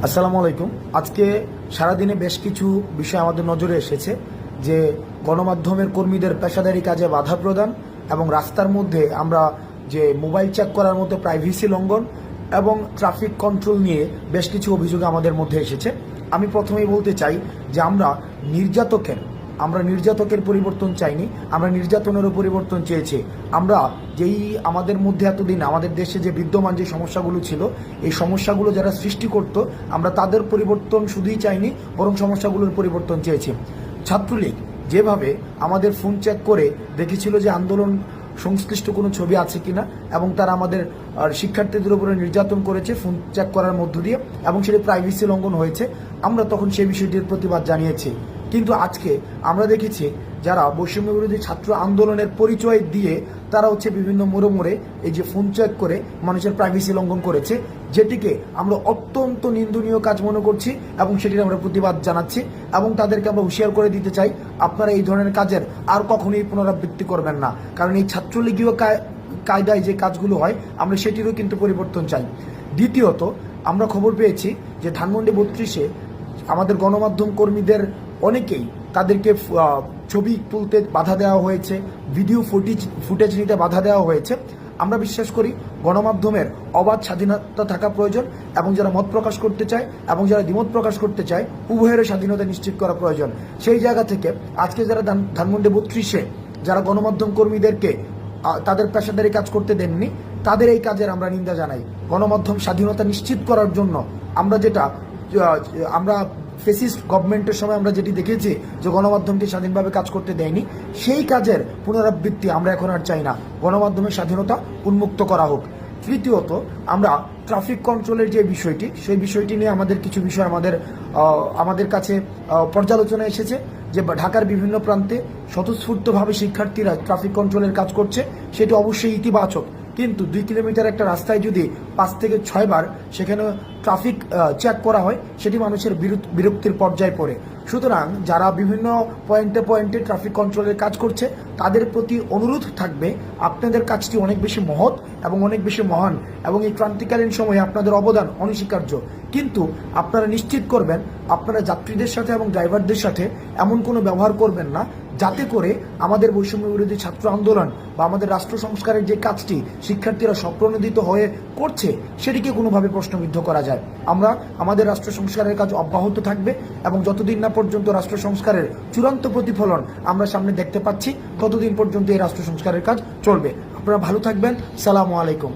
আসসালামু আলাইকুম। আজকে সারাদিনে বেশ কিছু বিষয় আমাদের নজরে এসেছে যে গণমাধ্যমের কর্মীদের পেশাদারি কাজে বাধা প্রদান এবং রাস্তার মধ্যে আমরা যে মোবাইল চেক করার মতো প্রাইভেসি লঙ্ঘন এবং ট্রাফিক কন্ট্রোল নিয়ে বেশ কিছু অভিযোগ আমাদের মধ্যে এসেছে। আমি প্রথমেই বলতে চাই যে আমরা নির্যাতকের পরিবর্তন চাইনি, আমরা নির্যাতনেরও পরিবর্তন চেয়েছি। আমরা যেই আমাদের মধ্যে এতদিন আমাদের দেশে যে বিদ্যমান যে সমস্যাগুলো ছিল, এই সমস্যাগুলো যারা সৃষ্টি করত, আমরা তাদের পরিবর্তন শুধুই চাইনি, বরং সমস্যাগুলোর পরিবর্তন চেয়েছি। ছাত্রলীগ যেভাবে আমাদের ফোন চেক করে দেখেছিল যে আন্দোলন সংশ্লিষ্ট কোনো ছবি আছে কিনা, এবং তারা আমাদের শিক্ষার্থীদের উপরে নির্যাতন করেছে ফোন চেক করার মধ্য দিয়ে, এবং সেটি প্রাইভেসি লঙ্ঘন হয়েছে, আমরা তখন সেই বিষয়টির প্রতিবাদ জানিয়েছি। কিন্তু আজকে আমরা দেখেছি যারা বৈষম্য বিরোধী ছাত্র আন্দোলনের পরিচয় দিয়ে তারা বিভিন্ন মোড়ে এই যে ফোন চেক করে মানুষের প্রাইভেসি লঙ্ঘন করেছে, যেটিকে আমরা অত্যন্ত নিন্দনীয় কাজ মনে করছি এবং সেটির আমরা প্রতিবাদ জানাচ্ছি এবং তাদেরকে আমরা হুঁশিয়ার করে দিতে চাই, আপনারা এই ধরনের কাজের আর কখনোই পুনরাবৃত্তি করবেন না। কারণ এই ছাত্রলীগীয় কায়দায় যে কাজগুলো হয়, আমরা সেটিরও কিন্তু পরিবর্তন চাই। দ্বিতীয়ত, আমরা খবর পেয়েছি যে ধানমন্ডি 32-এ আমাদের গণমাধ্যম কর্মীদের অনেকেই তাদেরকে ছবি তুলতে বাধা দেওয়া হয়েছে, ভিডিও ফুটেজ নিতে বাধা দেওয়া হয়েছে। আমরা বিশ্বাস করি গণমাধ্যমের অবাধ স্বাধীনতা থাকা প্রয়োজন, এবং যারা মত প্রকাশ করতে চায় এবং যারা দ্বিমত প্রকাশ করতে চায়, উভয়ের স্বাধীনতা নিশ্চিত করা প্রয়োজন। সেই জায়গা থেকে আজকে যারা ধানমন্ডি 32-এ যারা গণমাধ্যম কর্মীদেরকে তাদের পেশাদারি কাজ করতে দেননি, তাদের এই কাজের আমরা নিন্দা জানাই। গণমাধ্যম স্বাধীনতা নিশ্চিত করার জন্য আমরা ফেসিস্ট গভর্নমেন্টের সময় আমরা যেটি দেখেছি যে গণমাধ্যমকে স্বাধীনভাবে কাজ করতে দেয়নি, সেই কাজের পুনরাবৃত্তি আমরা এখন আর চাই না। গণমাধ্যমের স্বাধীনতা উন্মুক্ত করা হোক। তৃতীয়ত, আমরা ট্রাফিক কন্ট্রোলের যে বিষয়টি, সেই বিষয়টি নিয়ে আমাদের কিছু বিষয় আমাদের কাছে পর্যালোচনা এসেছে যে ঢাকার বিভিন্ন প্রান্তে স্বতঃস্ফূর্তভাবে শিক্ষার্থীরা ট্রাফিক কন্ট্রোলের কাজ করছে, সেটি অবশ্যই ইতিবাচক। কিন্তু 2 কিলোমিটার একটা রাস্তায় যদি 5 থেকে 6 বার সেখানে ট্রাফিক চেক করা হয়, সেটি মানুষের বিরক্তির পর্যায়ে পড়ে। সুতরাং যারা বিভিন্ন পয়েন্টে ট্রাফিক কন্ট্রোলের কাজ করছে, তাদের প্রতি অনুরোধ থাকবে, আপনাদের কাজটি অনেক বেশি মহৎ এবং অনেক বেশি মহান, এবং এই ক্রান্তিকালীন সময়ে আপনাদের অবদান অনস্বীকার্য। কিন্তু আপনারা নিশ্চিত করবেন আপনারা যাত্রীদের সাথে এবং ড্রাইভারদের সাথে এমন কোনো ব্যবহার করবেন না যাতে করে আমাদের বৈষম্য বিরোধী ছাত্র আন্দোলন বা আমাদের রাষ্ট্র সংস্কারের যে কাজটি শিক্ষার্থীরা স্বপ্রণোদিত হয়ে করছে, সেটিকে কোনোভাবে প্রশ্নবিদ্ধ করা যায়। আমরা আমাদের রাষ্ট্র সংস্কারের কাজ অব্যাহত থাকবে, এবং যতদিন না পর্যন্ত রাষ্ট্র সংস্কারের চূড়ান্ত প্রতিফলন আমরা সামনে দেখতে পাচ্ছি, ততদিন পর্যন্ত এই রাষ্ট্র সংস্কারের কাজ চলবে। আপনারা ভালো থাকবেন। সালামু আলাইকুম।